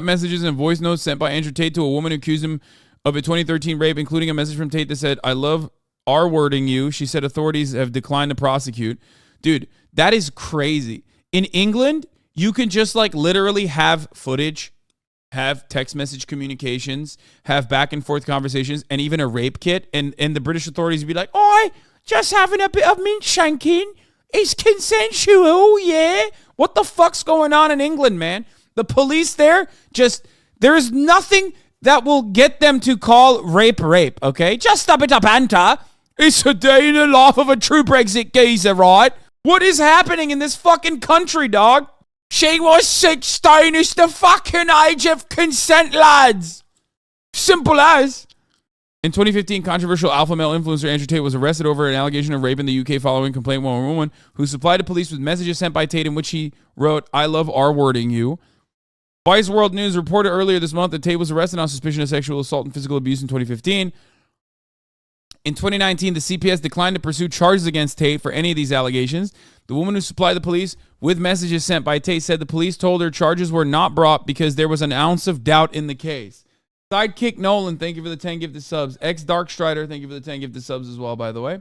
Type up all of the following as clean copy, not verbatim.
messages and voice notes sent by Andrew Tate to a woman who accused him of a 2013 rape, including a message from Tate that said, "I love R-wording you." She said authorities have declined to prosecute. Dude, that is crazy. In England, you can just like literally have footage, have text message communications, have back and forth conversations, and even a rape kit. And the British authorities would be like, "Oh, just having a bit of mint shanking. It's consensual, yeah." What the fuck's going on in England, man? The police there there is nothing that will get them to call rape, okay? Just a bit of banter. It's a day in the life of a true Brexit geezer, right? What is happening in this fucking country, dog? She was 16. It's the fucking age of consent, lads. Simple as. In 2015, controversial alpha male influencer Andrew Tate was arrested over an allegation of rape in the UK following complaint from a woman who supplied the police with messages sent by Tate in which he wrote, "I love R-wording you." Vice World News reported earlier this month that Tate was arrested on suspicion of sexual assault and physical abuse in 2015. In 2019, the CPS declined to pursue charges against Tate for any of these allegations. The woman who supplied the police with messages sent by Tate said the police told her charges were not brought because there was an ounce of doubt in the case. Sidekick Nolan, thank you for the 10 gifted subs. X Dark Strider, thank you for the 10 gifted subs as well, by the way.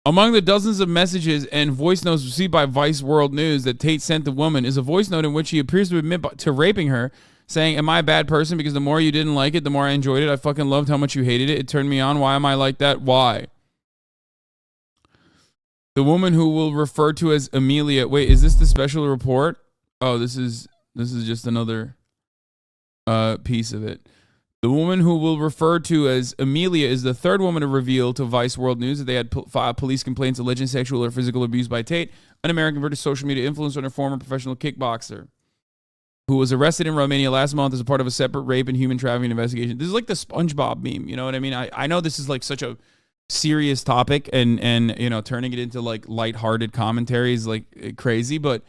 Among the dozens of messages and voice notes received by Vice World News that Tate sent the woman is a voice note in which he appears to admit to raping her, saying, "Am I a bad person? Because the more you didn't like it, the more I enjoyed it. I fucking loved how much you hated it. It turned me on. Why am I like that? Why?" The woman who will refer to as Amelia. Wait, is this the special report? Oh, this is just another piece of it. The woman who will refer to as Amelia is the third woman to reveal to Vice World News that they had filed police complaints alleging sexual or physical abuse by Tate, an American British social media influencer and a former professional kickboxer, who was arrested in Romania last month as a part of a separate rape and human trafficking investigation. This is like the SpongeBob meme, you know what I mean? I know this is like such a serious topic and you know, turning it into like lighthearted commentary is like crazy, but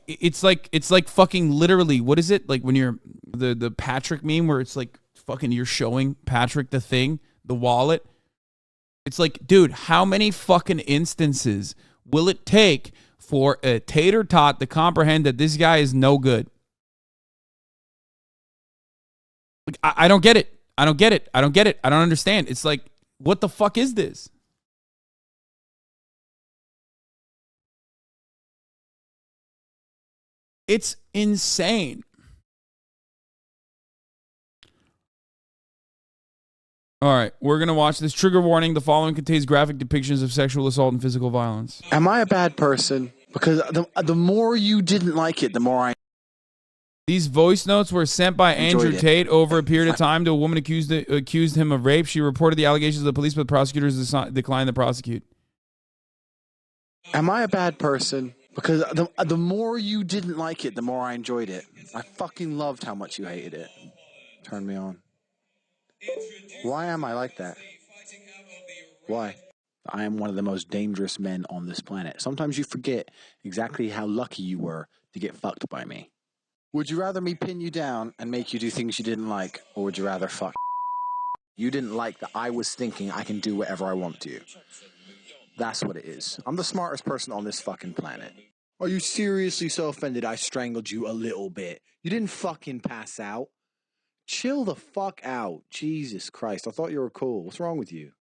it's like fucking literally, what is it? Like when you're the Patrick meme where it's like fucking you're showing Patrick the thing, the wallet. It's like, dude, how many fucking instances will it take for a tater tot to comprehend that this guy is no good? Like, I don't get it. I don't get it. I don't get it. I don't understand. It's like, what the fuck is this? It's insane. All right, we're going to watch this. Trigger warning. The following contains graphic depictions of sexual assault and physical violence. Am I a bad person? Because the more you didn't like it, the more I... These voice notes were sent by Andrew Tate over a period of time to a woman accused him of rape. She reported the allegations to the police, but prosecutors declined to prosecute. Am I a bad person? Because the more you didn't like it, the more I enjoyed it. I fucking loved how much you hated it. Turned me on. Why am I like that? Why? I am one of the most dangerous men on this planet. Sometimes you forget exactly how lucky you were to get fucked by me. Would you rather me pin you down and make you do things you didn't like, or would you rather fuck? You didn't like that I was thinking I can do whatever I want to. That's what it is. I'm the smartest person on this fucking planet. Are you seriously so offended I strangled you a little bit? You didn't fucking pass out. Chill the fuck out. Jesus Christ. I thought you were cool. What's wrong with you?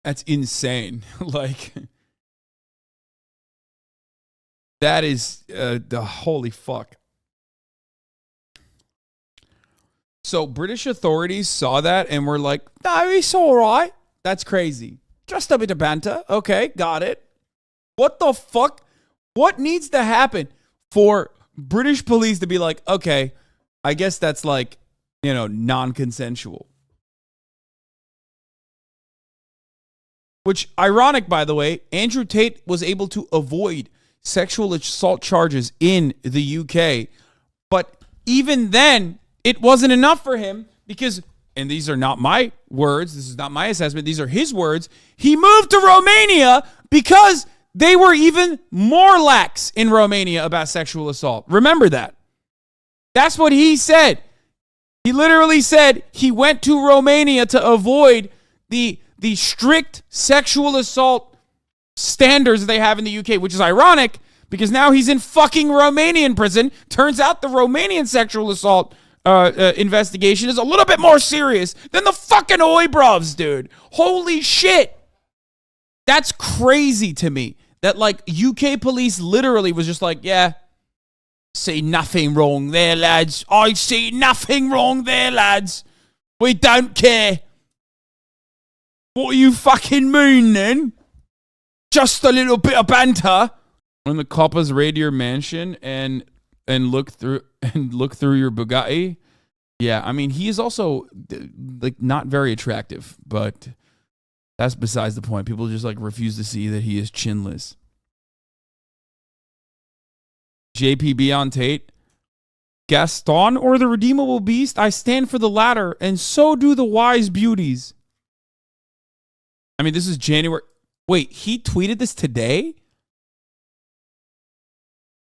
That's insane. Like, that is the holy fuck. So British authorities saw that and were like, no, it's all right. That's crazy. Just a bit of banter. Okay, got it. What the fuck? What needs to happen for British police to be like, okay, I guess that's like, you know, non-consensual. Which, ironic, by the way, Andrew Tate was able to avoid sexual assault charges in the UK. But even then, it wasn't enough for him because, and these are not my words, this is not my assessment, these are his words, he moved to Romania because they were even more lax in Romania about sexual assault. Remember that. That's what he said. He literally said he went to Romania to avoid the strict sexual assault standards they have in the UK, which is ironic because now he's in fucking Romanian prison. Turns out the Romanian sexual assault investigation is a little bit more serious than the fucking Oibrovs, dude. Holy shit. That's crazy to me. That, like, UK police literally was just like, yeah, see nothing wrong there, lads. I see nothing wrong there, lads. We don't care. What do you fucking mean, then? Just a little bit of banter. When the coppers raid your mansion and look through your Bugatti. Yeah, I mean, he is also like not very attractive, but that's besides the point. People just like refuse to see that he is chinless. JPB on Tate. Gaston or the redeemable beast? I stand for the latter, and so do the wise beauties. I mean, this is January. Wait, he tweeted this today?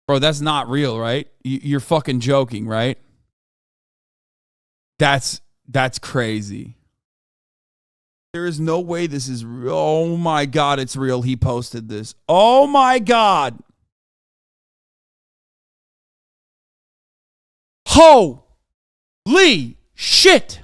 Bro, that's not real, right? You're fucking joking, right? That's crazy. There is no way this is real. Oh my God, it's real. He posted this. Oh my God. Holy shit.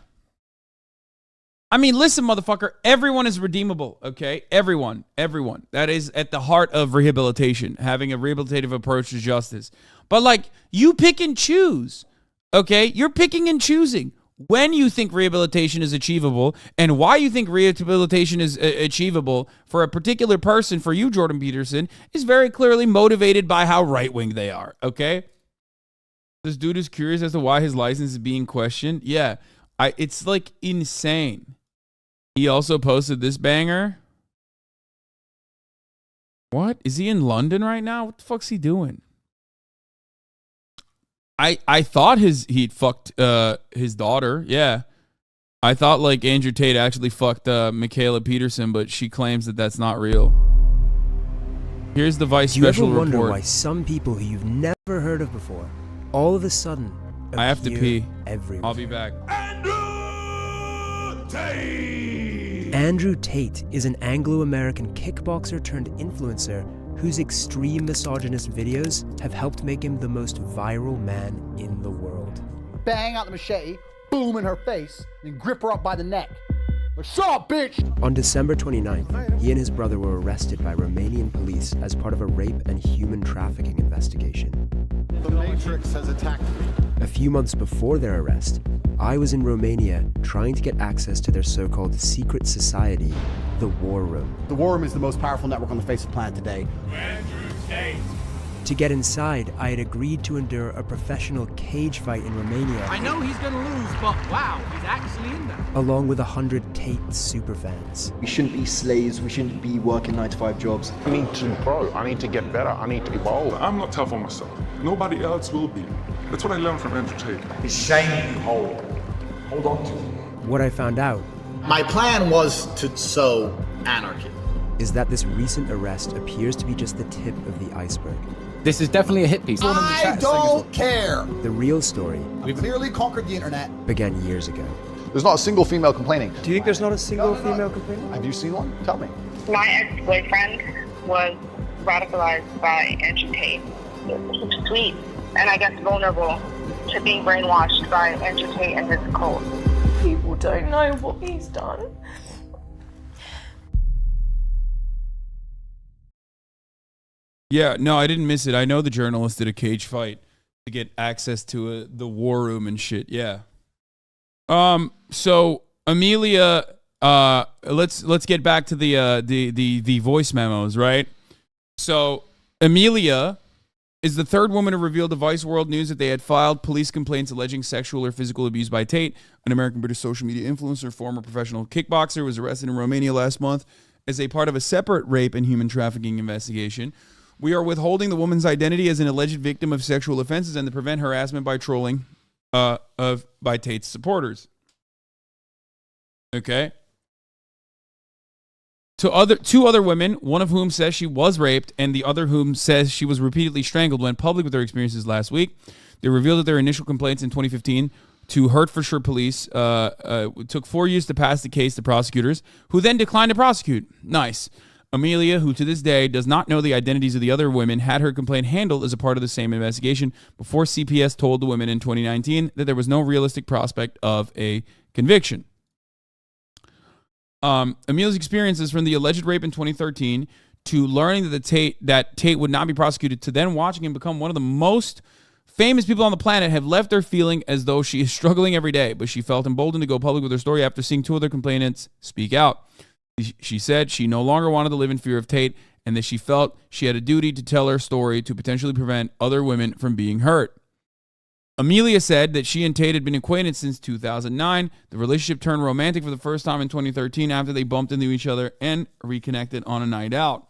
I mean, listen, motherfucker, everyone is redeemable, okay? Everyone. That is at the heart of rehabilitation, having a rehabilitative approach to justice. But, like, you pick and choose, okay? You're picking and choosing when you think rehabilitation is achievable and why you think rehabilitation is achievable for a particular person. For you, Jordan Peterson, is very clearly motivated by how right-wing they are, okay? This dude is curious as to why his license is being questioned. Yeah, it's, like, insane. He also posted this banger. What? Is he in London right now? What the fuck's he doing? I thought he'd fucked his daughter. Yeah. I thought like Andrew Tate actually fucked Michaela Peterson, but she claims that that's not real. Here's the Vice special report. Do you ever wonder why some people who you've never heard of before all of a sudden I have to pee. Everywhere. I'll be back. Andrew Tate! Andrew Tate is an Anglo-American kickboxer turned influencer whose extreme misogynist videos have helped make him the most viral man in the world. Bang out the machete, boom in her face, and grip her up by the neck. Like, shut up, bitch! On December 29th, he and his brother were arrested by Romanian police as part of a rape and human trafficking investigation. The Matrix has attacked me. A few months before their arrest, I was in Romania trying to get access to their so-called secret society, the War Room. The War Room is the most powerful network on the face of the planet today. Andrew Tate. To get inside, I had agreed to endure a professional cage fight in Romania. I know he's gonna lose, but wow, he's actually in there. Along with 100 Tate superfans. We shouldn't be slaves, we shouldn't be working 9-to-5 jobs. I need to grow, I need to get better, I need to evolve. I'm not tough on myself. Nobody else will be. That's what I learned from Andrew Tate. He's saying hold on to it. What I found out. My plan was to sow anarchy. Is that this recent arrest appears to be just the tip of the iceberg. This is definitely a hit piece. I don't care. The real story. We've clearly conquered the internet. Began years ago. There's not a single female complaining. Do you think there's not a single female complaining? Have you seen one? Tell me. My ex-boyfriend was radicalized by Andrew Tate. He's sweet, and I guess vulnerable to being brainwashed by Andrew Tate and his cult. People don't know what he's done. Yeah, no, I didn't miss it. I know the journalist did a cage fight to get access to the War Room and shit. Yeah. So Amelia, let's get back to the voice memos, right? So Amelia is the third woman to reveal to Vice World News that they had filed police complaints alleging sexual or physical abuse by Tate. An American-British social media influencer, former professional kickboxer, was arrested in Romania last month as a part of a separate rape and human trafficking investigation. We are withholding the woman's identity as an alleged victim of sexual offenses and to prevent harassment by trolling by Tate's supporters. Okay. Two other women, one of whom says she was raped and the other whom says she was repeatedly strangled, went public with their experiences last week. They revealed that their initial complaints in 2015 to Hertfordshire police took 4 years to pass the case to prosecutors, who then declined to prosecute. Nice. Amelia, who to this day does not know the identities of the other women, had her complaint handled as a part of the same investigation before CPS told the women in 2019 that there was no realistic prospect of a conviction. Amelia's experiences from the alleged rape in 2013 to learning that Tate would not be prosecuted to then watching him become one of the most famous people on the planet have left her feeling as though she is struggling every day, but she felt emboldened to go public with her story after seeing two other complainants speak out. She said she no longer wanted to live in fear of Tate and that she felt she had a duty to tell her story to potentially prevent other women from being hurt. Amelia said that she and Tate had been acquainted since 2009. The relationship turned romantic for the first time in 2013 after they bumped into each other and reconnected on a night out.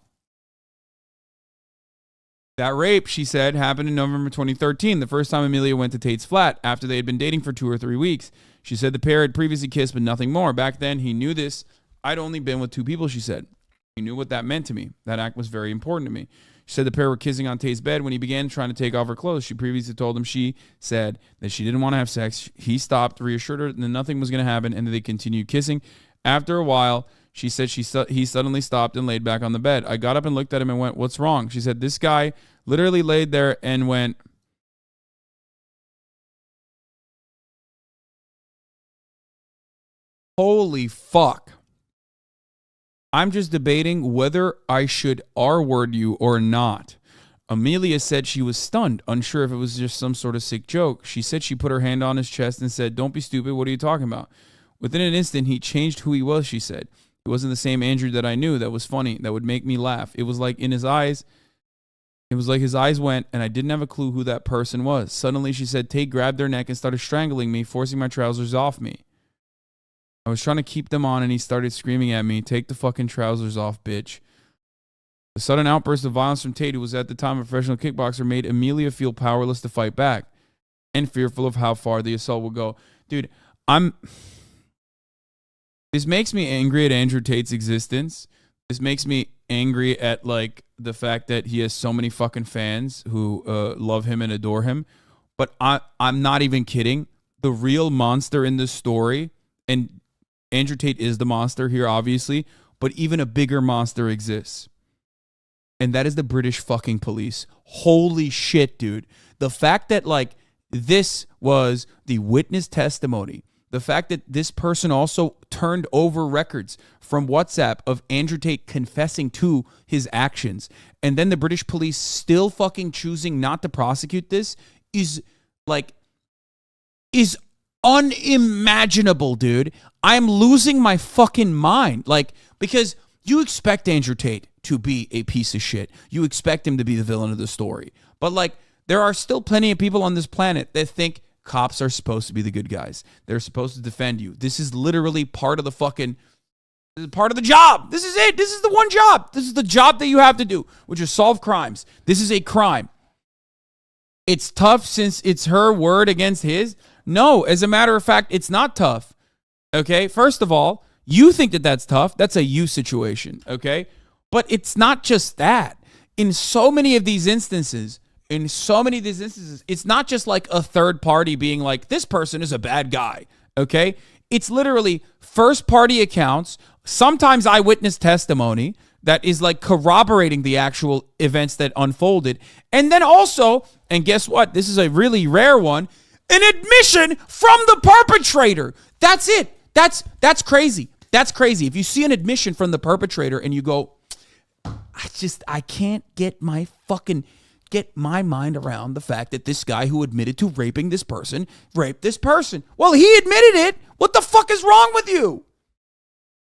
That rape, she said, happened in November 2013, the first time Amelia went to Tate's flat after they had been dating for 2 or 3 weeks. She said the pair had previously kissed, but nothing more. Back then, he knew this. I'd only been with 2 people, she said. He knew what that meant to me. That act was very important to me. She said the pair were kissing on Tate's bed when he began trying to take off her clothes. She previously told him she said that she didn't want to have sex. He stopped, reassured her that nothing was going to happen, and that they continued kissing. After a while, she said he suddenly stopped and laid back on the bed. I got up and looked at him and went, "What's wrong?" She said this guy literally laid there and went, "Holy fuck. I'm just debating whether I should R-word you or not." Amelia said she was stunned, unsure if it was just some sort of sick joke. She said she put her hand on his chest and said, "Don't be stupid. What are you talking about?" Within an instant, he changed who he was, she said. He wasn't the same Andrew that I knew that was funny, that would make me laugh. It was like his eyes went, and I didn't have a clue who that person was. Suddenly, she said, Tate grabbed their neck and started strangling me, forcing my trousers off me. I was trying to keep them on, and he started screaming at me, "Take the fucking trousers off, bitch." The sudden outburst of violence from Tate, who was at the time a professional kickboxer, made Amelia feel powerless to fight back and fearful of how far the assault would go. Dude, this makes me angry at Andrew Tate's existence. This makes me angry at, like, the fact that he has so many fucking fans who love him and adore him. But I'm not even kidding. The real monster in this story, and Andrew Tate is the monster here, obviously, but even a bigger monster exists. And that is the British fucking police. Holy shit, dude. The fact that, like, this was the witness testimony, the fact that this person also turned over records from WhatsApp of Andrew Tate confessing to his actions, and then the British police still fucking choosing not to prosecute this is unimaginable, dude. I'm losing my fucking mind. Like, because you expect Andrew Tate to be a piece of shit. You expect him to be the villain of the story. But, like, there are still plenty of people on this planet that think cops are supposed to be the good guys. They're supposed to defend you. This is literally part of the job. This is it. This is the one job. This is the job that you have to do, which is solve crimes. This is a crime. It's tough since it's her word against his. No, as a matter of fact, it's not tough. Okay? First of all, you think that that's tough. That's a you situation. Okay? But it's not just that. In so many of these instances, it's not just like a third party being like, this person is a bad guy. Okay? It's literally first party accounts, sometimes eyewitness testimony that is like corroborating the actual events that unfolded. And then also, and guess what? This is a really rare one, an admission from the perpetrator. That's it. That's crazy. That's crazy. If you see an admission from the perpetrator and you go, I can't get my mind around the fact that this guy who admitted to raping this person raped this person. Well, he admitted it. What the fuck is wrong with you?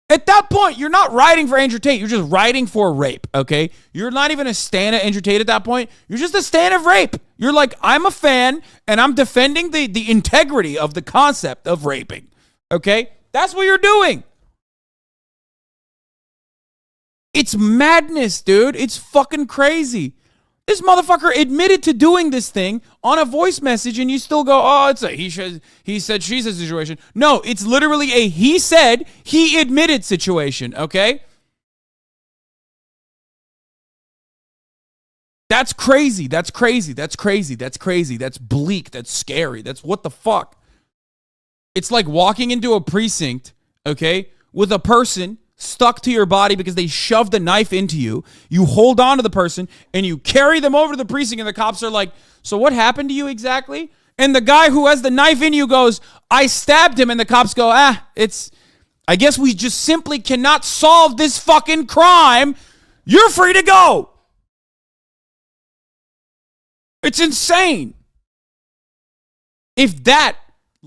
At that point, you're not writing for Andrew Tate. You're just writing for rape, okay? You're not even a stan of Andrew Tate at that point. You're just a stan of rape. You're like, I'm a fan, and I'm defending the integrity of the concept of raping, okay? That's what you're doing. It's madness, dude. It's fucking crazy. This motherfucker admitted to doing this thing on a voice message, and you still go, oh, it's a he said, she said situation. No, it's literally a he said, he admitted situation, okay? That's crazy. That's crazy. That's crazy. That's crazy. That's bleak. That's scary. That's what the fuck? It's like walking into a precinct, okay, with a person stuck to your body because they shoved a knife into you. You hold on to the person and you carry them over to the precinct, and the cops are like, so what happened to you exactly? And the guy who has the knife in you goes, I stabbed him. And the cops go, I guess we just simply cannot solve this fucking crime. You're free to go. It's insane. If that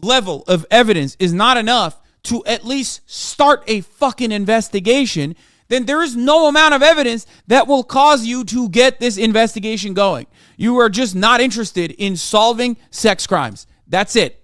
level of evidence is not enough to at least start a fucking investigation, then there is no amount of evidence that will cause you to get this investigation going. You are just not interested in solving sex crimes. That's it.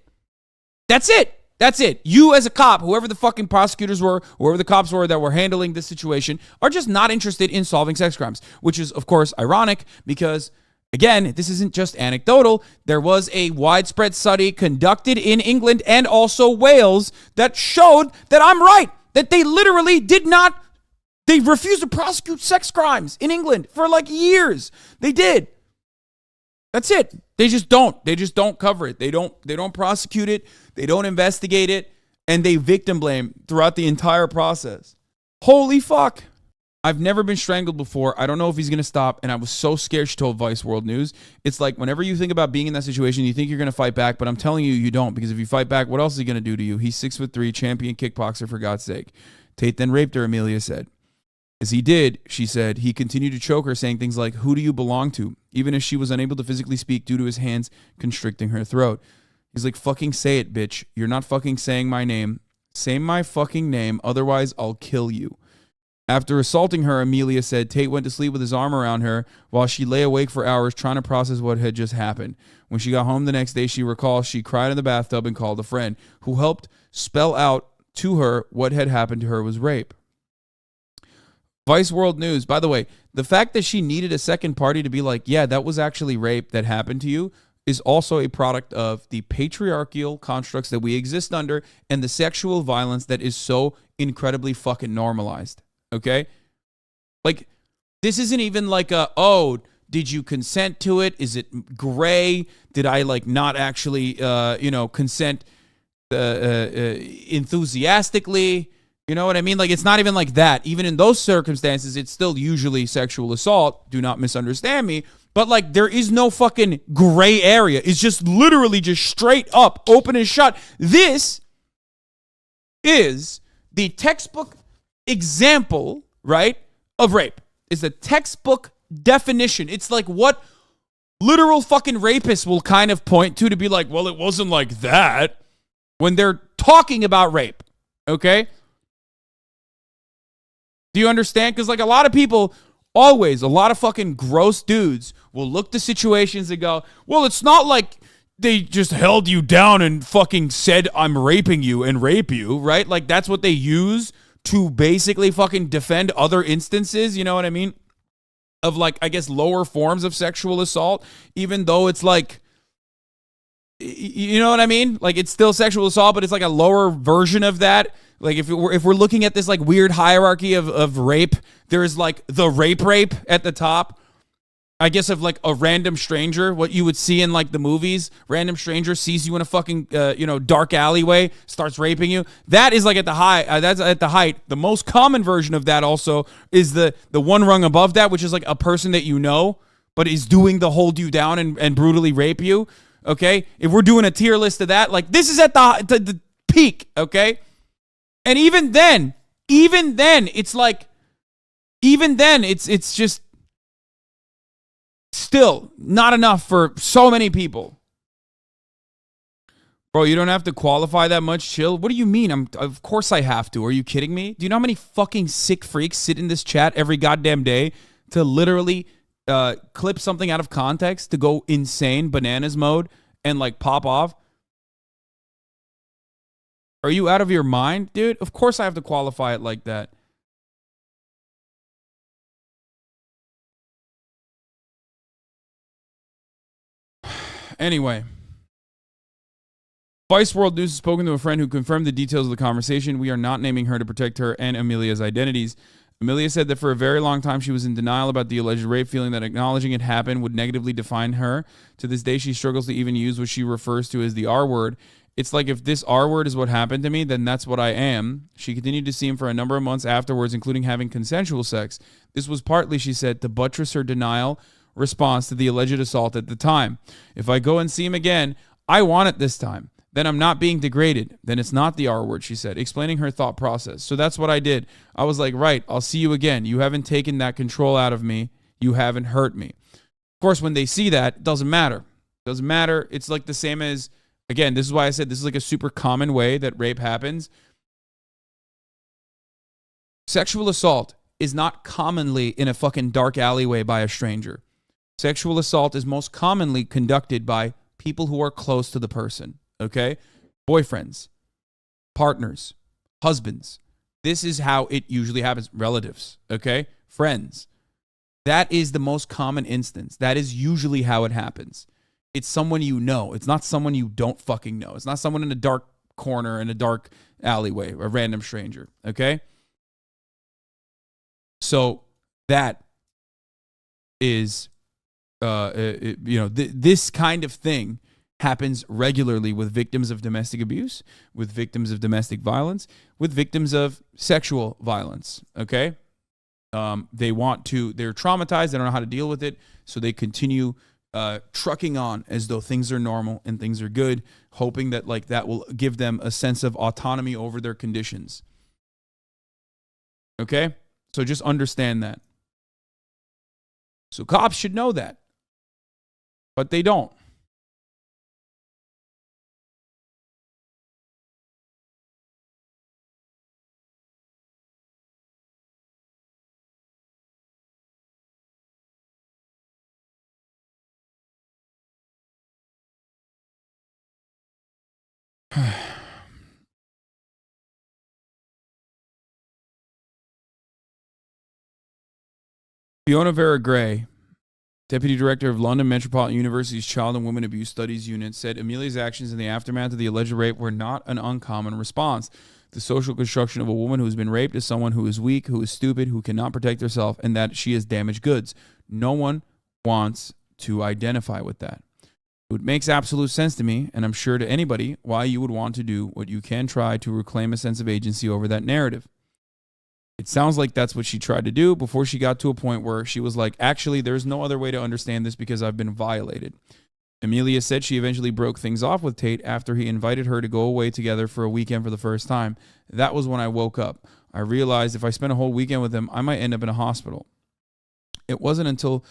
That's it. That's it. You as a cop, whoever the fucking prosecutors were, whoever the cops were that were handling this situation, are just not interested in solving sex crimes, which is, of course, ironic because, again, this isn't just anecdotal. There was a widespread study conducted in England and also Wales that showed that I'm right, that they literally they refused to prosecute sex crimes in England for like years. They did. That's it. They just don't. They just don't cover it. They don't prosecute it. They don't investigate it. And they victim blame throughout the entire process. Holy fuck. I've never been strangled before. I don't know if he's going to stop. And I was so scared, she told Vice World News. It's like whenever you think about being in that situation, you think you're going to fight back. But I'm telling you, you don't. Because if you fight back, what else is he going to do to you? He's 6'3", champion kickboxer, for God's sake. Tate then raped her, Amelia said. As he did, she said, he continued to choke her, saying things like, who do you belong to? Even as she was unable to physically speak due to his hands constricting her throat. He's like, fucking say it, bitch. You're not fucking saying my name. Say my fucking name, otherwise I'll kill you. After assaulting her, Amelia said Tate went to sleep with his arm around her while she lay awake for hours trying to process what had just happened. When she got home the next day, she recalls she cried in the bathtub and called a friend who helped spell out to her what had happened to her was rape. Vice World News, by the way, the fact that she needed a second party to be like, yeah, that was actually rape that happened to you is also a product of the patriarchal constructs that we exist under and the sexual violence that is so incredibly fucking normalized. Okay? Like, this isn't even like did you consent to it? Is it gray? Did I not actually, consent enthusiastically? You know what I mean? Like, it's not even like that. Even in those circumstances, it's still usually sexual assault. Do not misunderstand me. But, there is no fucking gray area. It's just literally just straight up, open and shut. This is the textbook example, right, of rape. It's a textbook definition. It's like what literal fucking rapists will kind of point to be like, well, it wasn't like that when they're talking about rape. Okay? Do you understand? Because a lot of people, a lot of fucking gross dudes will look to situations and go, well, it's not like they just held you down and fucking said, I'm raping you and rape you, right? That's what they use to basically fucking defend other instances, you know what I mean? Of I guess lower forms of sexual assault, even though it's you know what I mean? It's still sexual assault, but it's a lower version of that. If we're looking at this weird hierarchy of rape, there's the rape at the top. I guess of a random stranger, what you would see in the movies. Random stranger sees you in a fucking dark alleyway, starts raping you. That is at the high. That's at the height. The most common version of that also is the one rung above that, which is a person that you know, but is doing the hold you down and brutally rape you. Okay, if we're doing a tier list of that, this is at the peak. Okay. And even then, it's it's just still not enough for so many people. Bro, you don't have to qualify that much, chill. What do you mean? Of course I have to. Are you kidding me? Do you know how many fucking sick freaks sit in this chat every goddamn day to literally clip something out of context to go insane, bananas mode, and pop off? Are you out of your mind, dude? Of course I have to qualify it like that. Anyway. Vice World News has spoken to a friend who confirmed the details of the conversation. We are not naming her to protect her and Amelia's identities. Amelia said that for a very long time she was in denial about the alleged rape, feeling that acknowledging it happened would negatively define her. To this day, she struggles to even use what she refers to as the R word It's like if this R word is what happened to me, then that's what I am. She continued to see him for a number of months afterwards, including having consensual sex. This was partly, she said, to buttress her denial response to the alleged assault at the time. If I go and see him again, I want it this time. Then I'm not being degraded. Then it's not the R word, she said, explaining her thought process. So that's what I did. I was like, right, I'll see you again. You haven't taken that control out of me. You haven't hurt me. Of course, when they see that, it doesn't matter. It doesn't matter. It's like the same as, again, this is why I said this is like a super common way that rape happens. Sexual assault is not commonly in a fucking dark alleyway by a stranger. Sexual assault is most commonly conducted by people who are close to the person, okay? Boyfriends, partners, husbands. This is how it usually happens. Relatives, okay? Friends. That is the most common instance. That is usually how it happens. It's someone you know. It's not someone you don't fucking know. It's not someone in a dark corner in a dark alleyway, a random stranger, okay? So that is, this kind of thing happens regularly with victims of domestic abuse, with victims of domestic violence, with victims of sexual violence, okay? They're traumatized. They don't know how to deal with it. So they continue trucking on as though things are normal and things are good, hoping that like that will give them a sense of autonomy over their conditions. Okay? So just understand that. So cops should know that. But they don't. Fiona Vera Gray, Deputy Director of London Metropolitan University's Child and Women Abuse Studies Unit, said Amelia's actions in the aftermath of the alleged rape were not an uncommon response. The social construction of a woman who has been raped is someone who is weak, who is stupid, who cannot protect herself, and that she is damaged goods. No one wants to identify with that. It makes absolute sense to me, and I'm sure to anybody, why you would want to do what you can try to reclaim a sense of agency over that narrative. It sounds like that's what she tried to do before she got to a point where she was like, actually, there's no other way to understand this because I've been violated. Amelia said she eventually broke things off with Tate after he invited her to go away together for a weekend for the first time. That was when I woke up. I realized if I spent a whole weekend with him, I might end up in a hospital. It wasn't until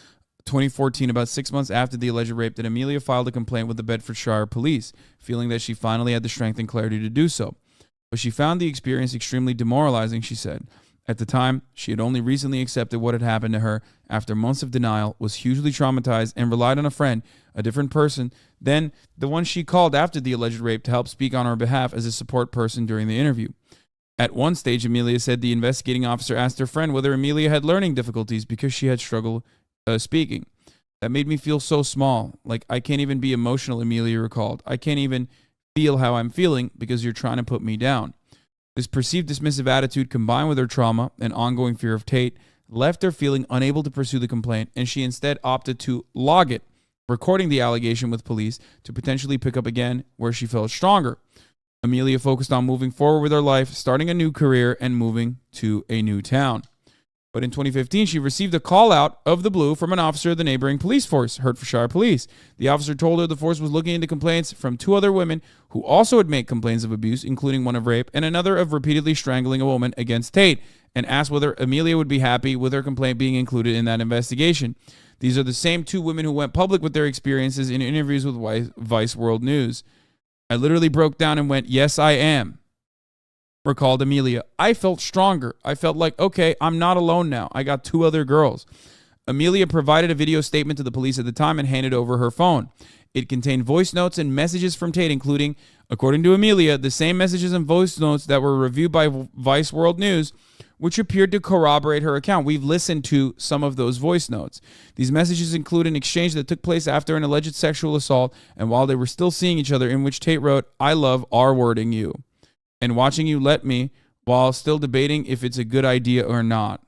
2014, about 6 months after the alleged rape, that Amelia filed a complaint with the Bedfordshire police, feeling that she finally had the strength and clarity to do so. But she found the experience extremely demoralizing, she said. At the time, she had only recently accepted what had happened to her after months of denial, was hugely traumatized, and relied on a friend, a different person than the one she called after the alleged rape to help speak on her behalf as a support person during the interview. At one stage, Amelia said the investigating officer asked her friend whether Amelia had learning difficulties because she had struggled speaking. That made me feel so small. Like, I can't even be emotional, Amelia recalled. I can't even feel how I'm feeling because you're trying to put me down. This perceived dismissive attitude, combined with her trauma and ongoing fear of Tate, left her feeling unable to pursue the complaint, and she instead opted to log it, recording the allegation with police to potentially pick up again where she felt stronger. Amelia focused on moving forward with her life, starting a new career, and moving to a new town. But in 2015, she received a call out of the blue from an officer of the neighboring police force, Hertfordshire Police. The officer told her the force was looking into complaints from 2 other women who also had made complaints of abuse, including one of rape and another of repeatedly strangling a woman, against Tate, and asked whether Amelia would be happy with her complaint being included in that investigation. These are the same 2 women who went public with their experiences in interviews with Vice World News. I literally broke down and went, yes, I am, recalled Amelia. I felt stronger. I felt like, okay, I'm not alone now. I got 2 other girls. Amelia provided a video statement to the police at the time and handed over her phone. It contained voice notes and messages from Tate, including, according to Amelia, the same messages and voice notes that were reviewed by Vice World News, which appeared to corroborate her account. We've listened to some of those voice notes. These messages include an exchange that took place after an alleged sexual assault and while they were still seeing each other, in which Tate wrote, "I love R-wording you and watching you let me, while still debating if it's a good idea or not.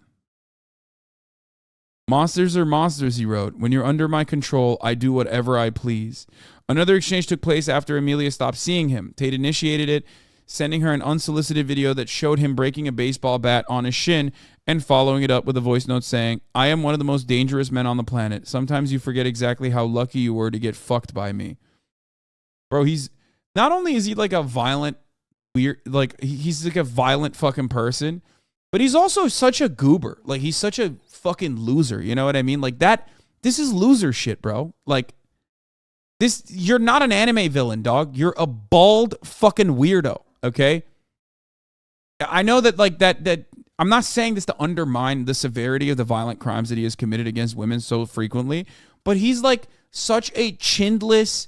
Monsters are monsters," he wrote. "When you're under my control, I do whatever I please. Another exchange took place after Amelia stopped seeing him. Tate initiated it, sending her an unsolicited video that showed him breaking a baseball bat on his shin and following it up with a voice note saying, "I am one of the most dangerous men on the planet. Sometimes you forget exactly how lucky you were to get fucked by me." Bro, he's not only is he like a violent, weird, like he's like a violent fucking person, but he's also such a goober. Like he's such a fucking loser. You know what I mean? Like this is loser shit, bro. Like this, you're not an anime villain, dog. You're a bald fucking weirdo. Okay. I know that like that I'm not saying this to undermine the severity of the violent crimes that he has committed against women so frequently, but he's like such a chinless,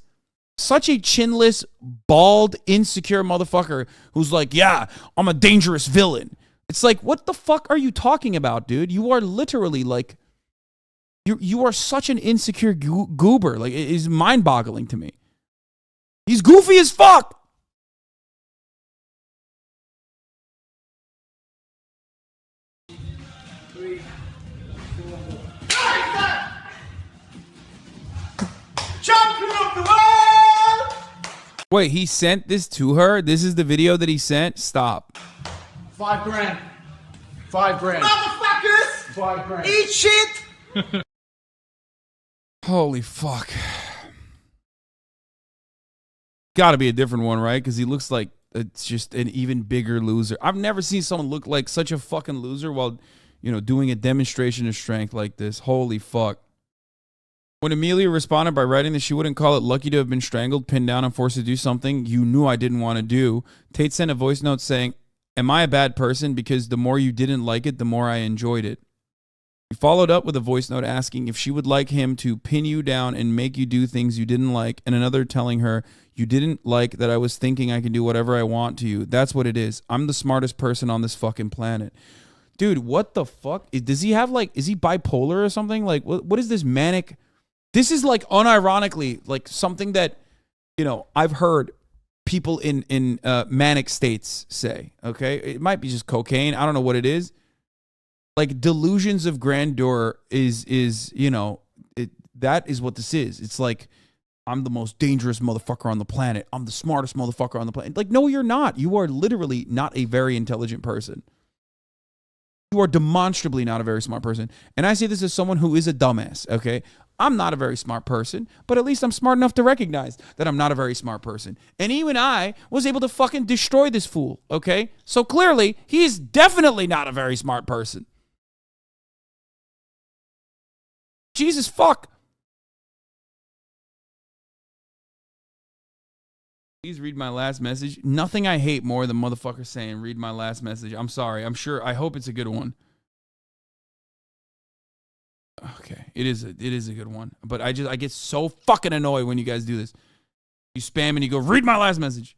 bald, insecure motherfucker who's like, yeah, I'm a dangerous villain. It's like, what the fuck are you talking about, dude? You are literally like, you are such an insecure goober. Like, it is mind-boggling to me. He's goofy as fuck. Champion of the world! Wait, he sent this to her? This is the video that he sent? Stop. $5 grand. $5 grand. Motherfuckers! $5 grand. Eat shit! Holy fuck. Gotta be a different one, right? Because he looks like it's just an even bigger loser. I've never seen someone look like such a fucking loser while, doing a demonstration of strength like this. Holy fuck. When Amelia responded by writing that she wouldn't call it lucky to have been strangled, pinned down, and forced to do something you knew I didn't want to do, Tate sent a voice note saying, "Am I a bad person? Because the more you didn't like it, the more I enjoyed it." He followed up with a voice note asking if she would like him to pin you down and make you do things you didn't like, and another telling her, "You didn't like that I was thinking I can do whatever I want to you. That's what it is. I'm the smartest person on this fucking planet." Dude, what the fuck? Does he have is he bipolar or something? Like, what is this manic? This is like unironically like something that, I've heard people in manic states say, okay? It might be just cocaine. I don't know what it is. Like delusions of grandeur is that is what this is. It's like, I'm the most dangerous motherfucker on the planet. I'm the smartest motherfucker on the planet. Like, no, you're not. You are literally not a very intelligent person. You are demonstrably not a very smart person. And I say this as someone who is a dumbass, okay? I'm not a very smart person, but at least I'm smart enough to recognize that I'm not a very smart person. And even I was able to fucking destroy this fool, okay? So clearly, he is definitely not a very smart person. Jesus fuck. Please read my last message. Nothing I hate more than motherfuckers saying, read my last message. I'm sorry. I hope it's a good one. Okay, it is a good one. But I get so fucking annoyed when you guys do this. You spam and you go, read my last message.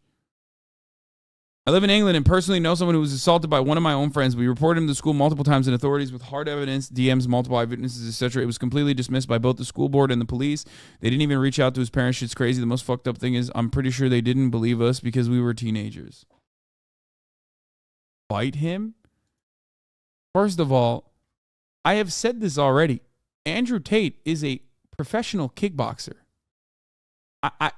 I live in England and personally know someone who was assaulted by one of my own friends. We reported him to school multiple times and authorities with hard evidence, DMs, multiple eyewitnesses, etc. It was completely dismissed by both the school board and the police. They didn't even reach out to his parents. Shit's crazy. The most fucked up thing is I'm pretty sure they didn't believe us because we were teenagers. Fight him? First of all, I have said this already. Andrew Tate is a professional kickboxer.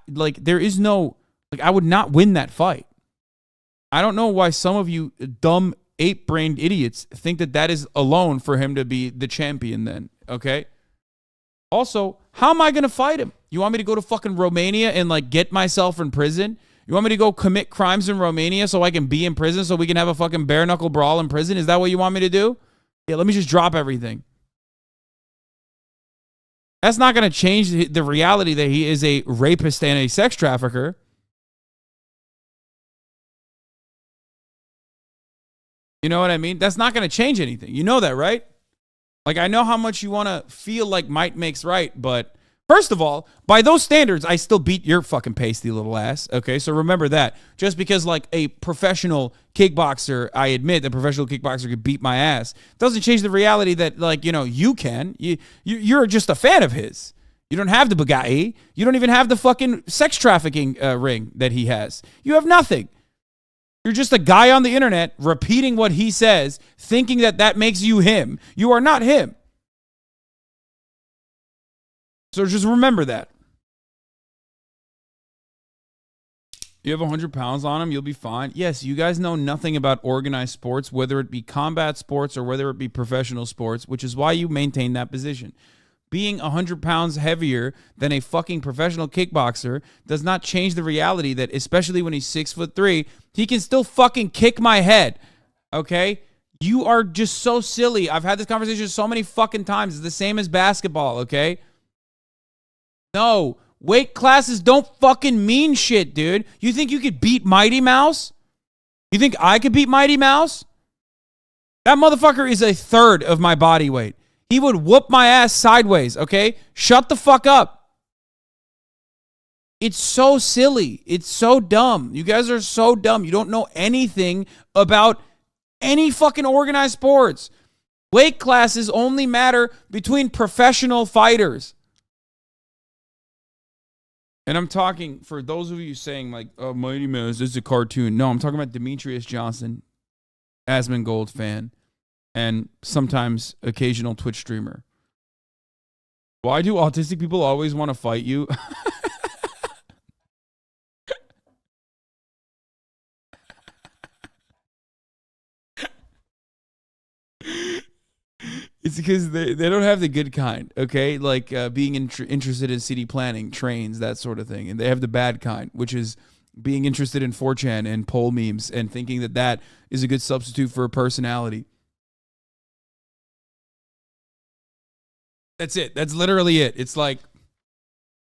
There is no, I would not win that fight. I don't know why some of you dumb ape-brained idiots think that is alone for him to be the champion then, okay? Also, how am I going to fight him? You want me to go to fucking Romania and get myself in prison? You want me to go commit crimes in Romania so I can be in prison so we can have a fucking bare-knuckle brawl in prison? Is that what you want me to do? Yeah, let me just drop everything. That's not going to change the reality that he is a rapist and a sex trafficker. You know what I mean? That's not going to change anything. You know that, right? I know how much you want to feel like might makes right, but first of all, by those standards, I still beat your fucking pasty little ass, okay? So remember that. Just because, a professional kickboxer, I admit that professional kickboxer could beat my ass, doesn't change the reality that, you can. You're just a fan of his. You don't have the Bugatti. You don't even have the fucking sex trafficking ring that he has. You have nothing. You're just a guy on the internet repeating what he says, thinking that makes you him. You are not him. So just remember that. You have 100 pounds on him, you'll be fine. Yes, you guys know nothing about organized sports, whether it be combat sports or whether it be professional sports, which is why you maintain that position. Being 100 pounds heavier than a fucking professional kickboxer does not change the reality that, especially when he's 6'3", he can still fucking kick my head. Okay? You are just so silly. I've had this conversation so many fucking times. It's the same as basketball, okay? No. Weight classes don't fucking mean shit, dude. You think you could beat Mighty Mouse? You think I could beat Mighty Mouse? That motherfucker is a third of my body weight. He would whoop my ass sideways, okay? Shut the fuck up. It's so silly. It's so dumb. You guys are so dumb. You don't know anything about any fucking organized sports. Weight classes only matter between professional fighters. And I'm talking, for those of you saying like, oh, Mighty Mouse, this is a cartoon. No, I'm talking about Demetrius Johnson, Asmongold fan, and sometimes occasional Twitch streamer. Why do autistic people always want to fight you? It's because they don't have the good kind, okay? Like being interested in city planning, trains, that sort of thing. And they have the bad kind, which is being interested in 4chan and poll memes and thinking that that is a good substitute for a personality. That's it. That's literally it. It's like,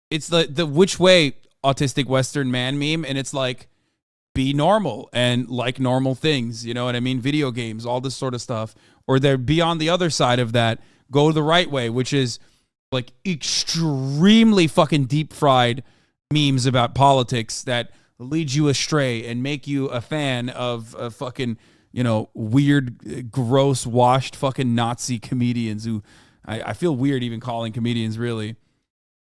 it's the which way autistic Western man meme, and it's like, be normal and like normal things, you know what I mean? Video games, all this sort of stuff. Or they're be on the other side of that, go the right way, which is like extremely fucking deep fried memes about politics that lead you astray and make you a fan of fucking, you know, weird, gross, washed fucking Nazi comedians who I feel weird even calling comedians, really.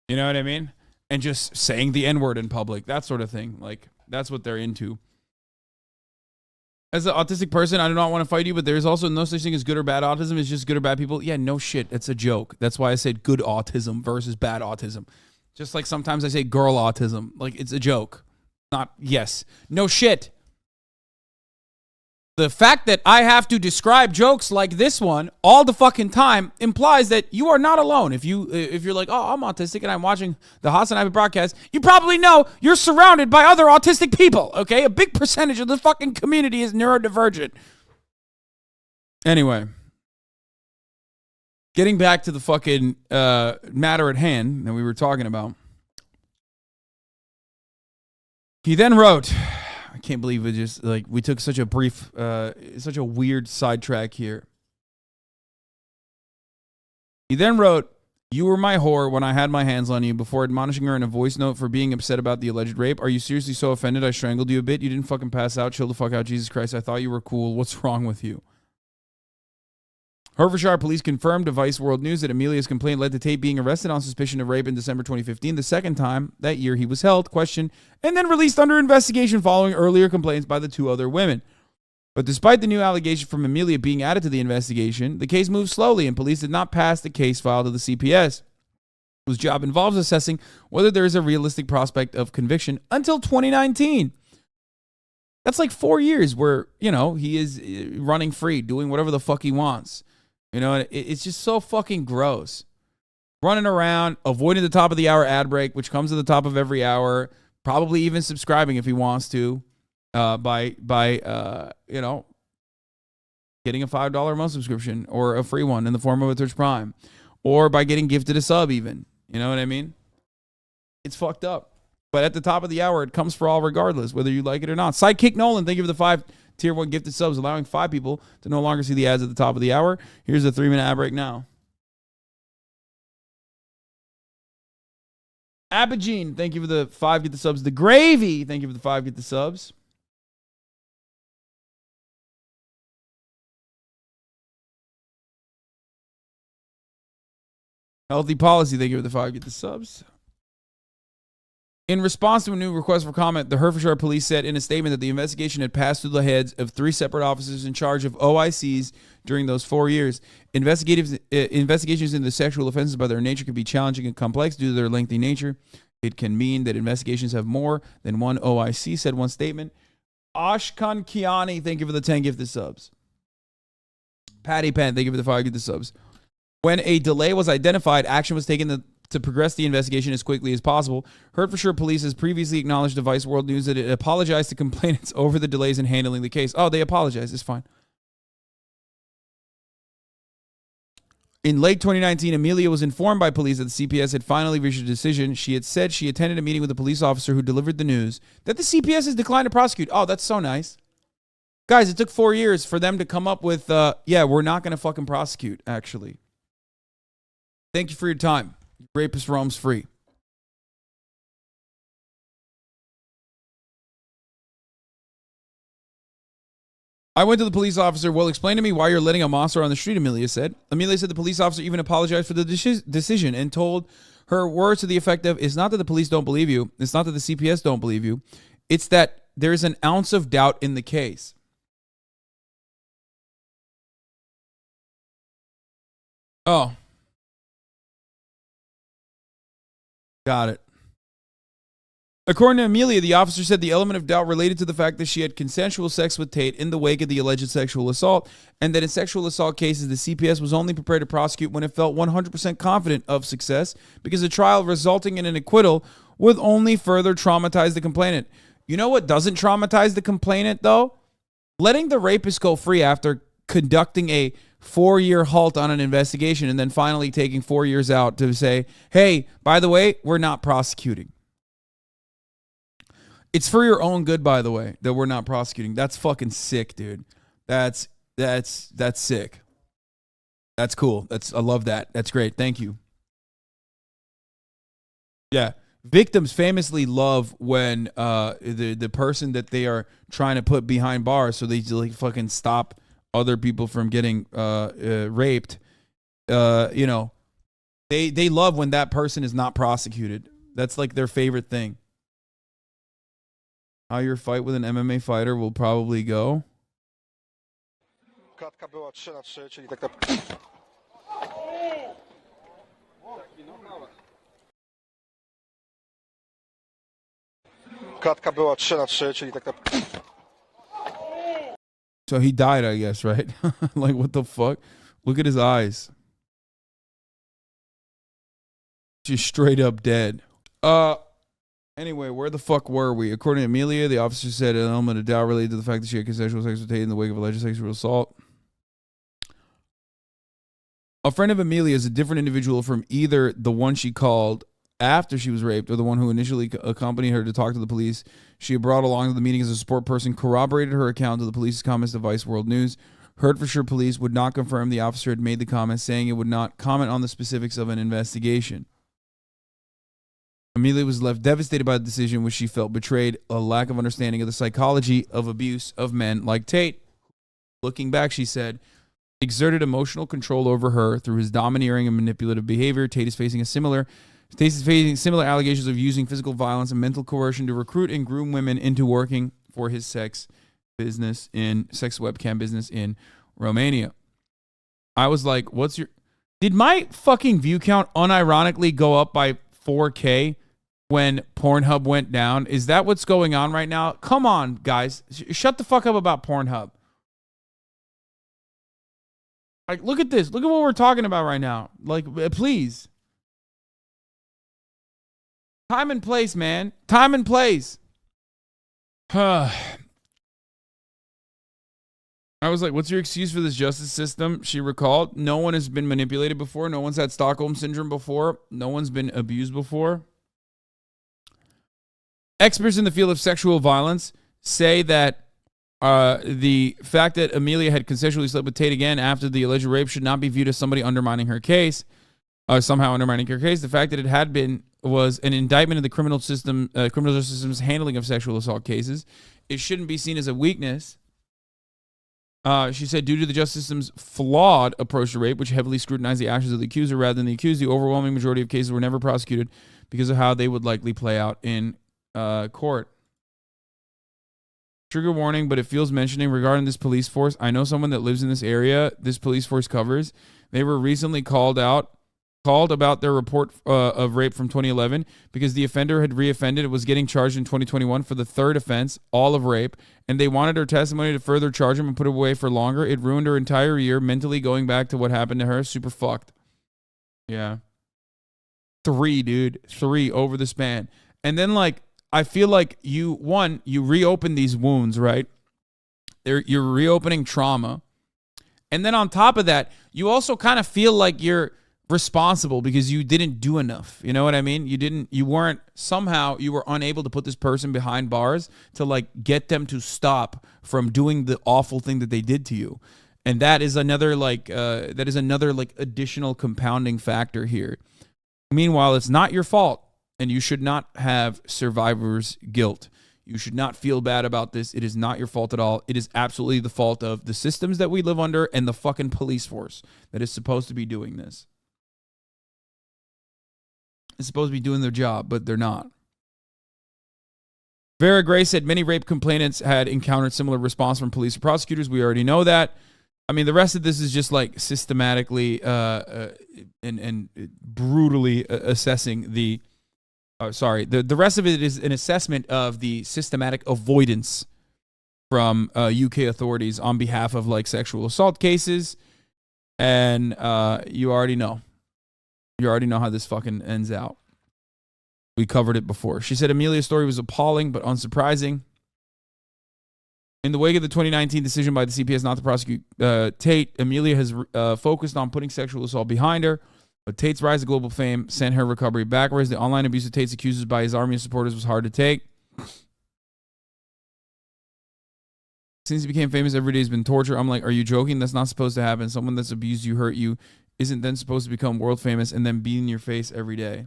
You know what I mean? And just saying the N-word in public, that sort of thing. Like, that's what they're into. As an autistic person, I do not want to fight you, but there's also no such thing as good or bad autism. It's just good or bad people. Yeah, no shit. That's a joke. That's why I said good autism versus bad autism. Just like sometimes I say girl autism. Like, it's a joke. Not, yes. No shit. The fact that I have to describe jokes like this one all the fucking time implies that you are not alone. If you're like, oh, I'm autistic and I'm watching the HasanAbi broadcast, you probably know you're surrounded by other autistic people, okay? A big percentage of the fucking community is neurodivergent. Anyway, getting back to the fucking matter at hand that we were talking about. He then wrote... I can't believe it just, like, we took such a brief, such a weird sidetrack here. He then wrote, you were my whore when I had my hands on you, before admonishing her in a voice note for being upset about the alleged rape. Are you seriously so offended I strangled you a bit? You didn't fucking pass out. Chill the fuck out. Jesus Christ. I thought you were cool. What's wrong with you? Hertfordshire police confirmed to Vice World News that Amelia's complaint led to Tate being arrested on suspicion of rape in December 2015. The second time that year he was held, questioned, and then released under investigation following earlier complaints by the two other women. But despite the new allegation from Amelia being added to the investigation, the case moved slowly and police did not pass the case file to the CPS, whose job involves assessing whether there is a realistic prospect of conviction until 2019. That's like 4 years where, you know, he is running free, doing whatever the fuck he wants. You know, it's just so fucking gross. Running around, avoiding the top of the hour ad break, which comes at the top of every hour, probably even subscribing if he wants to, by you know, getting a $5 a month subscription or a free one in the form of a Twitch Prime, or by getting gifted a sub even. You know what I mean? It's fucked up. But at the top of the hour, it comes for all regardless, whether you like it or not. Sidekick Nolan, thank you for the 5 Tier 1 gifted subs, allowing 5 people to no longer see the ads at the top of the hour. Here's a 3-minute ad break now. Abigene, thank you for the 5 get the subs. The Gravy, thank you for the 5 get the subs. Healthy Policy, thank you for the 5 get the subs. In response to a new request for comment, the Hertfordshire police said in a statement that the investigation had passed through the heads of 3 separate officers in charge of OICs during those 4 years. Investigations into sexual offenses by their nature can be challenging and complex due to their lengthy nature. It can mean that investigations have more than one OIC, said one statement. Ashkan Kiani, thank you for the 10 gifted subs. Patty Penn, thank you for the 5 gifted subs. When a delay was identified, action was taken to progress the investigation as quickly as possible. Hertfordshire Police has previously acknowledged to Vice World News that it apologized to complainants over the delays in handling the case. Oh, they apologized. It's fine. In late 2019, Amelia was informed by police that the CPS had finally reached a decision. She had said she attended a meeting with a police officer who delivered the news that the CPS has declined to prosecute. Oh, that's so nice. Guys, it took 4 years for them to come up with, yeah, we're not going to fucking prosecute, actually. Thank you for your time. Rapist roams free. I went to the police officer. Well, explain to me why you're letting a monster on the street, Amelia said. Amelia said the police officer even apologized for the decision and told her words to the effect of, it's not that the police don't believe you. It's not that the CPS don't believe you. It's that there's an ounce of doubt in the case. Oh. Got it. According to Amelia, the officer said the element of doubt related to the fact that she had consensual sex with Tate in the wake of the alleged sexual assault, and that in sexual assault cases, the CPS was only prepared to prosecute when it felt 100% confident of success, because a trial resulting in an acquittal would only further traumatize the complainant. You know what doesn't traumatize the complainant, though? Letting the rapist go free after conducting a 4-year halt on an investigation and then finally taking 4 years out to say, hey, by the way, we're not prosecuting. It's for your own good, by the way, that we're not prosecuting. That's fucking sick, dude. That's sick. That's cool. I love that. That's great. Thank you. Yeah. Victims famously love when the person that they are trying to put behind bars so they like fucking stop other people from getting raped. You know, they love when that person is not prosecuted. That's like their favorite thing. How your fight with an MMA fighter will probably go. Klatka była 3-3, czyli tak Klatka była 3-3, czyli tak So he died, I guess, right? Like, what the fuck? Look at his eyes. Just straight up dead. Anyway, where the fuck were we? According to Amelia, the officer said an element of doubt related to the fact that she had consensual sex with Tate in the wake of alleged sexual assault. A friend of Amelia is a different individual from either the one she called after she was raped or the one who initially accompanied her to talk to the police. She had brought along to the meeting as a support person, corroborated her account of the police's comments to Vice World News. Hertfordshire Police would not confirm the officer had made the comments, saying it would not comment on the specifics of an investigation. Amelia was left devastated by the decision, which she felt betrayed a lack of understanding of the psychology of abuse of men like Tate. Looking back, she said, exerted emotional control over her through his domineering and manipulative behavior. Tate is facing similar allegations of using physical violence and mental coercion to recruit and groom women into working for his sex webcam business in Romania. I was like, did my fucking view count unironically go up by 4K when Pornhub went down? Is that what's going on right now? Come on, guys. Shut the fuck up about Pornhub. Like, look at this. Look at what we're talking about right now. Like, please. Time and place, man. Time and place. I was like, what's your excuse for this justice system? She recalled, no one has been manipulated before. No one's had Stockholm Syndrome before. No one's been abused before. Experts in the field of sexual violence say that the fact that Amelia had consensually slept with Tate again after the alleged rape should not be viewed as somebody undermining her case, somehow undermining her case. The fact that it had been was an indictment of the criminal justice system's handling of sexual assault cases. It shouldn't be seen as a weakness. She said, due to the justice system's flawed approach to rape, which heavily scrutinized the actions of the accuser rather than the accused, the overwhelming majority of cases were never prosecuted because of how they would likely play out in court. Trigger warning, but it feels mentioning regarding this police force. I know someone that lives in this area this police force covers. They were recently called out called about their report of rape from 2011 because the offender had reoffended and was getting charged in 2021 for the third offense, all of rape, and they wanted her testimony to further charge him and put it away for longer. It ruined her entire year, mentally going back to what happened to her. Super fucked. Yeah. 3, dude. 3 over the span. And then, like, I feel like you reopen these wounds, right? You're reopening trauma. And then on top of that, you also kind of feel like you're responsible because you didn't do enough. You know what I mean? You were unable to put this person behind bars to like get them to stop from doing the awful thing that they did to you. And that is another additional compounding factor here. Meanwhile, it's not your fault and you should not have survivor's guilt. You should not feel bad about this. It is not your fault at all. It is absolutely the fault of the systems that we live under and the fucking police force that is supposed to be doing this. It's supposed to be doing their job, but they're not. Vera Gray said many rape complainants had encountered similar response from police or prosecutors. We already know that. I mean, the rest of this is just like systematically and brutally assessing the... The rest of it is an assessment of the systematic avoidance from UK authorities on behalf of like sexual assault cases. And you already know. You already know how this fucking ends out. We covered it before. She said Amelia's story was appalling but unsurprising. In the wake of the 2019 decision by the CPS not to prosecute Tate, Amelia has focused on putting sexual assault behind her. But Tate's rise to global fame sent her recovery backwards. The online abuse of Tate's accusers by his army of supporters was hard to take. Since he became famous, every day has been torture. I'm like, are you joking? That's not supposed to happen. Someone that's abused you, hurt you, isn't then supposed to become world famous and then be in your face every day.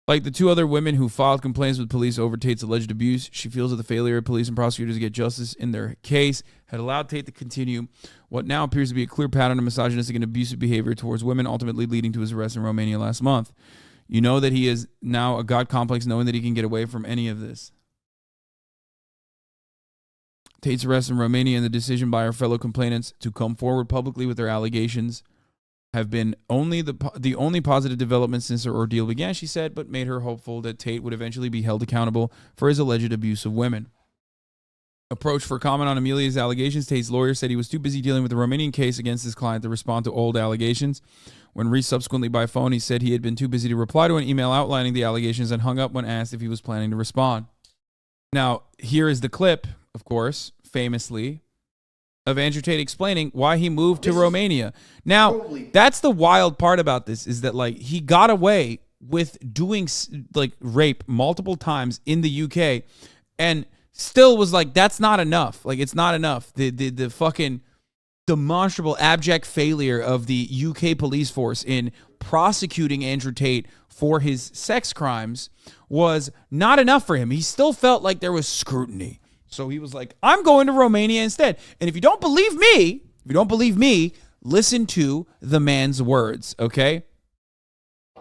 Like the 2 other women who filed complaints with police over Tate's alleged abuse, she feels that the failure of police and prosecutors to get justice in their case had allowed Tate to continue what now appears to be a clear pattern of misogynistic and abusive behavior towards women, ultimately leading to his arrest in Romania last month. You know that he is now a God complex, knowing that he can get away from any of this. Tate's arrest in Romania and the decision by our fellow complainants to come forward publicly with their allegations have been the only positive development since her ordeal began, she said, but made her hopeful that Tate would eventually be held accountable for his alleged abuse of women. Approached for comment on Amelia's allegations, Tate's lawyer said he was too busy dealing with the Romanian case against his client to respond to old allegations. When reached subsequently by phone, he said he had been too busy to reply to an email outlining the allegations and hung up when asked if he was planning to respond. Now, here is the clip, of course, famously, of Andrew Tate explaining why he moved to Romania. Now, that's the wild part about this, is that like he got away with doing like rape multiple times in the UK and still was like, that's not enough. Like, it's not enough. The fucking demonstrable abject failure of the UK police force in prosecuting Andrew Tate for his sex crimes was not enough for him. He still felt like there was scrutiny. So he was like, I'm going to Romania instead. And if you don't believe me, listen to the man's words, okay?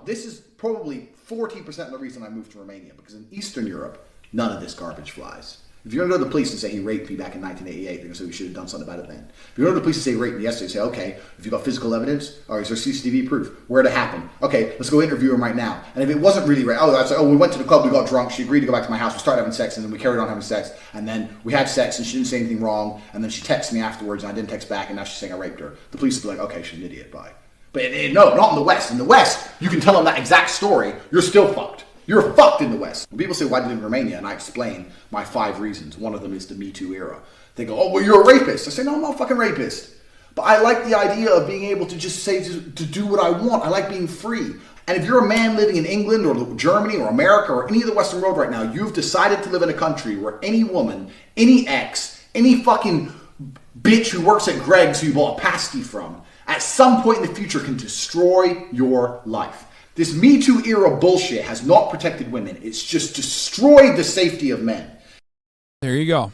This is probably 40% of the reason I moved to Romania, because in Eastern Europe, none of this garbage flies. If you're going to go to the police and say he raped me back in 1988, they're going to say we should have done something about it then. If you go to the police and say he raped me yesterday, say, okay, if you've got physical evidence, or is there CCTV proof? Where did it happen? Okay, let's go interview him right now. And if it wasn't really rape, I'd say, we went to the club, we got drunk, she agreed to go back to my house, we started having sex, and then we carried on having sex, and then we had sex, and she didn't say anything wrong, and then she texted me afterwards, and I didn't text back, and now she's saying I raped her. The police would be like, okay, she's an idiot, bye. But no, not in the West. In the West, you can tell them that exact story, you're still fucked. You're fucked in the West. When people say, why did you live in Romania? And I explain my 5 reasons. One of them is the Me Too era. They go, oh, well, you're a rapist. I say, no, I'm not a fucking rapist. But I like the idea of being able to just say, to do what I want. I like being free. And if you're a man living in England or Germany or America or any of the Western world right now, you've decided to live in a country where any woman, any ex, any fucking bitch who works at Greg's who you bought a pasty from, at some point in the future can destroy your life. This Me Too era bullshit has not protected women. It's just destroyed the safety of men. There you go.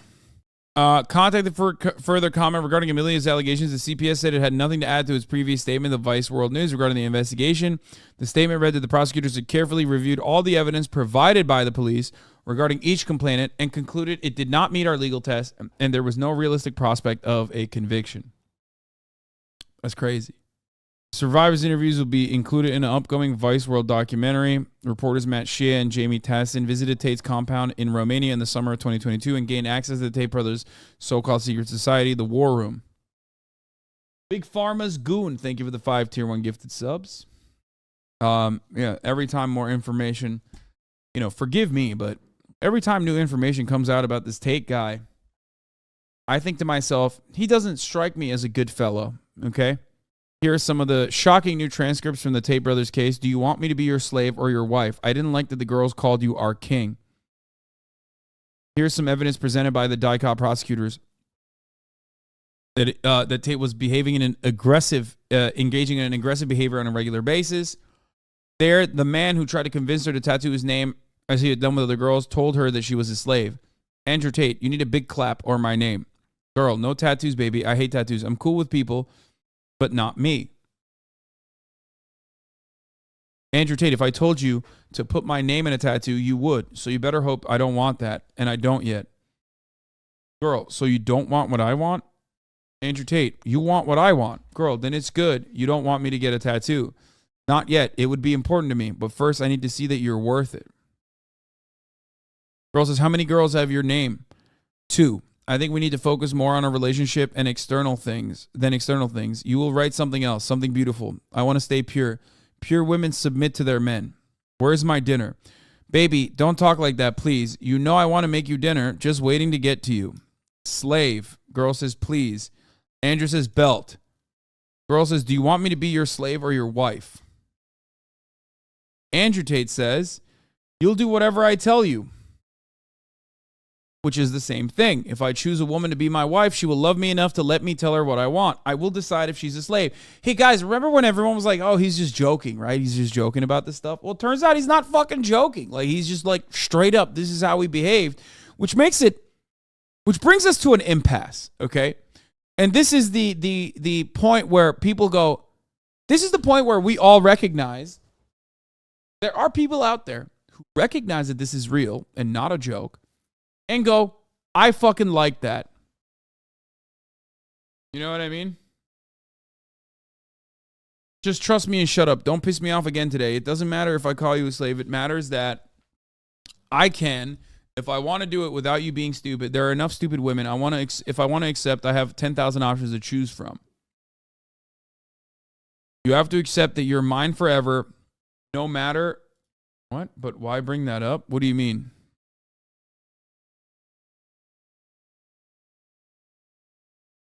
Contacted for further comment regarding Amelia's allegations, the CPS said it had nothing to add to its previous statement of Vice World News regarding the investigation. The statement read that the prosecutors had carefully reviewed all the evidence provided by the police regarding each complainant and concluded it did not meet our legal test and there was no realistic prospect of a conviction. That's crazy. Survivors interviews will be included in an upcoming Vice World documentary. Reporters Matt Shea and Jamie Tassin visited Tate's compound in Romania in the summer of 2022 and gained access to the Tate brothers' so-called secret society, the War Room. Big Pharma's Goon, thank you for the 5 tier 1 gifted subs. Yeah, every time more information, forgive me, but every time new information comes out about this Tate guy, I think to myself, he doesn't strike me as a good fellow, okay? Here are some of the shocking new transcripts from the Tate brothers case. Do you want me to be your slave or your wife? I didn't like that the girls called you our king. Here's some evidence presented by the DICOT prosecutors that Tate was behaving in an aggressive, engaging in an aggressive behavior on a regular basis. There, the man who tried to convince her to tattoo his name, as he had done with other girls, told her that she was a slave. Andrew Tate, you need a big clap or my name. Girl, no tattoos, baby. I hate tattoos. I'm cool with people, but not me. Andrew Tate, if I told you to put my name in a tattoo, you would. So you better hope I don't want that, and I don't yet. Girl, so you don't want what I want? Andrew Tate, you want what I want. Girl, then it's good. You don't want me to get a tattoo. Not yet. It would be important to me, but first I need to see that you're worth it. Girl says, how many girls have your name? 2. I think we need to focus more on a relationship and external things than external things. You will write something else, something beautiful. I want to stay pure. Pure women submit to their men. Where's my dinner? Baby, don't talk like that, please. You know I want to make you dinner, just waiting to get to you. Slave. Girl says, please. Andrew says, belt. Girl says, do you want me to be your slave or your wife? Andrew Tate says, you'll do whatever I tell you. Which is the same thing. If I choose a woman to be my wife, she will love me enough to let me tell her what I want. I will decide if she's a slave. Hey, guys, remember when everyone was like, oh, he's just joking, right? He's just joking about this stuff. Well, it turns out he's not fucking joking. Like, he's just like, straight up, this is how we behaved, which brings us to an impasse, okay? And this is the point where people go, this is the point where we all recognize there are people out there who recognize that this is real and not a joke, and go, I fucking like that. You know what I mean? Just trust me and shut up. Don't piss me off again today. It doesn't matter if I call you a slave. It matters that I can, if I want to do it without you being stupid. There are enough stupid women. If I want to accept, I have 10,000 options to choose from. You have to accept that you're mine forever, no matter what. But why bring that up? What do you mean?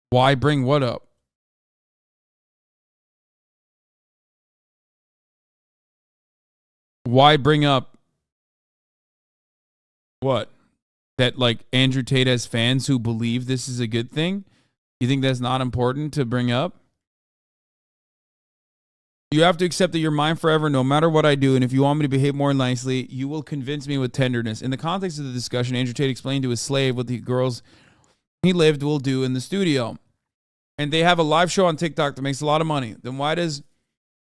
Why bring what up? Why bring up what? That like Andrew Tate has fans who believe this is a good thing? You think that's not important to bring up? You have to accept that you're mine forever no matter what I do, and if you want me to behave more nicely, you will convince me with tenderness. In the context of the discussion, Andrew Tate explained to his slave what the girls he lived will do in the studio. And they have a live show on TikTok that makes a lot of money. Then why does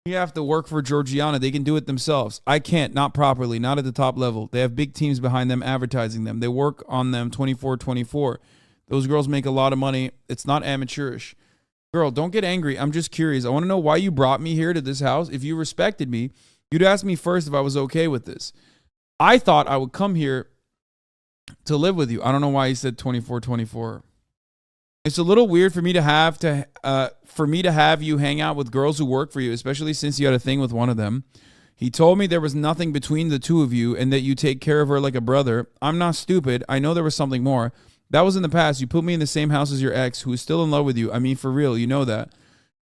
he have to work for Georgiana? They can do it themselves. I can't, not properly, not at the top level. They have big teams behind them advertising them. They work on them 24/24. Those girls make a lot of money. It's not amateurish. Girl, don't get angry. I'm just curious. I want to know why you brought me here to this house. If you respected me, you'd ask me first if I was okay with this. I thought I would come here to live with you. I don't know why he said 24/24. It's a little weird for me to have you hang out with girls who work for you, especially since you had a thing with one of them. He told me there was nothing between the two of you and that you take care of her like a brother. I'm not stupid. I know there was something more. That was in the past. You put me in the same house as your ex, who is still in love with you. I mean, for real, you know that.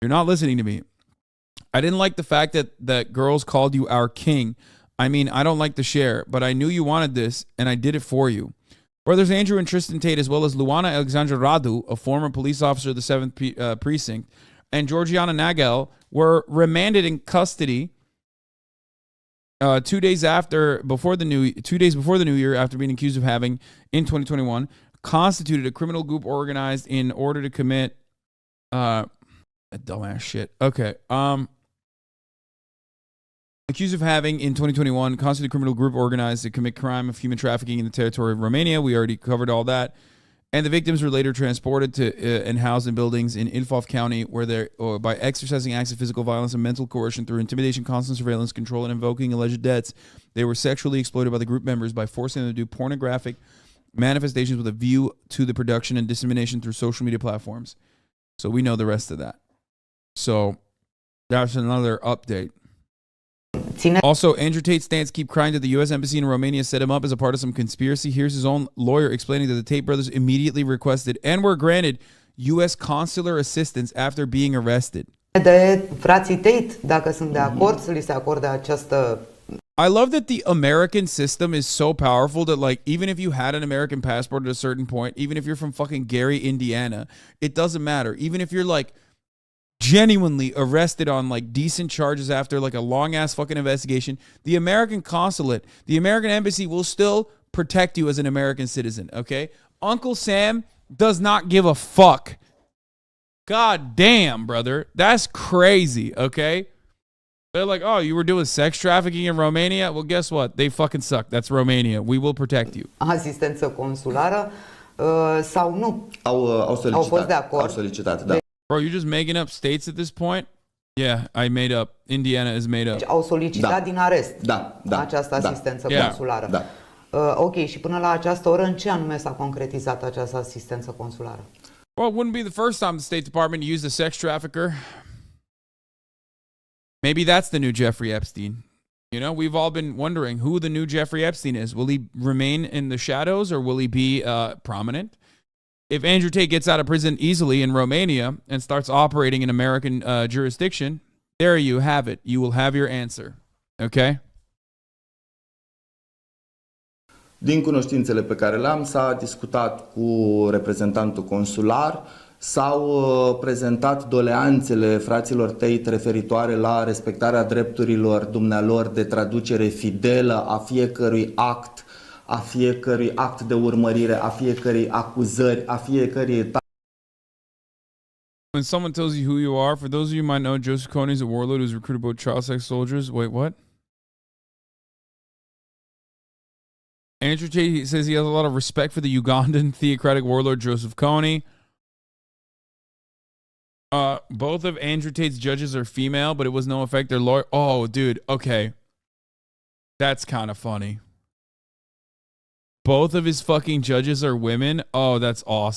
You're not listening to me. I didn't like the fact that girls called you our king. I mean, I don't like to share, but I knew you wanted this, and I did it for you. Brothers Andrew and Tristan Tate, as well as Luana Alexandra Radu, a former police officer of the 7th Precinct, and Georgiana Nagel were remanded in custody 2 days before the new year, after being accused of having, in 2021, constituted a criminal group organized in order to commit dumbass shit. Okay. Accused of having, in 2021, constituted a criminal group organized to commit crime of human trafficking in the territory of Romania. We already covered all that. And the victims were later transported to and housed in buildings in Ilfov County where they by exercising acts of physical violence and mental coercion through intimidation, constant surveillance, control, and invoking alleged debts, they were sexually exploited by the group members by forcing them to do pornographic manifestations with a view to the production and dissemination through social media platforms. So we know the rest of that. So that's another update. Also, Andrew Tate's stance keep crying that the U.S. Embassy in Romania set him up as a part of some conspiracy. Here's his own lawyer explaining that the Tate brothers immediately requested and were granted U.S. consular assistance after being arrested. De frații Tate, dacă sunt de acord să li se acorde această. I love that the American system is so powerful that, like, even if you had an American passport at a certain point, even if you're from fucking Gary, Indiana, it doesn't matter. Even if you're, like, genuinely arrested on, like, decent charges after, like, a long-ass fucking investigation, the American consulate, the American embassy will still protect you as an American citizen, okay? Uncle Sam does not give a fuck. God damn, brother. That's crazy, okay? They're like, oh, you were doing sex trafficking in Romania? Well, guess what? They fucking suck. That's Romania. We will protect you. Asistență consulară sau nu? Au solicitat. Au fost de acord. Au solicitat, da. Bro, you're just making up states at this point? Yeah, I made up. Indiana is made up. Au solicitat din arest Da. această asistență consulară. Da. Ok, și până la această oră, în ce anume s-a concretizat această asistență consulară? Well, it wouldn't be the first time the State Department used a sex trafficker. Maybe that's the new Jeffrey Epstein. You know, we've all been wondering who the new Jeffrey Epstein is. Will he remain in the shadows or will he be prominent? If Andrew Tate gets out of prison easily in Romania and starts operating in American jurisdiction, there you have it. You will have your answer. Okay? Din cunoștințele pe care le-am, s-a discutat cu reprezentantul consular, s-au prezentat doleanțele fraților Tate referitoare la respectarea drepturilor dumnealor de traducere fidelă a fiecărui act de urmărire, a fiecărei acuzări, a fiecărei etape. When someone tells you who you are, for those of you who might know, Joseph Kony is a warlord who's recruited both child sex soldiers. Wait, what? Andrew Tate says he has a lot of respect for the Ugandan theocratic warlord Joseph Kony. Both of Andrew Tate's judges are female, but it was no effect. Their lawyer. Oh, dude. Okay. That's kind of funny. Both of his fucking judges are women. Oh, that's awesome.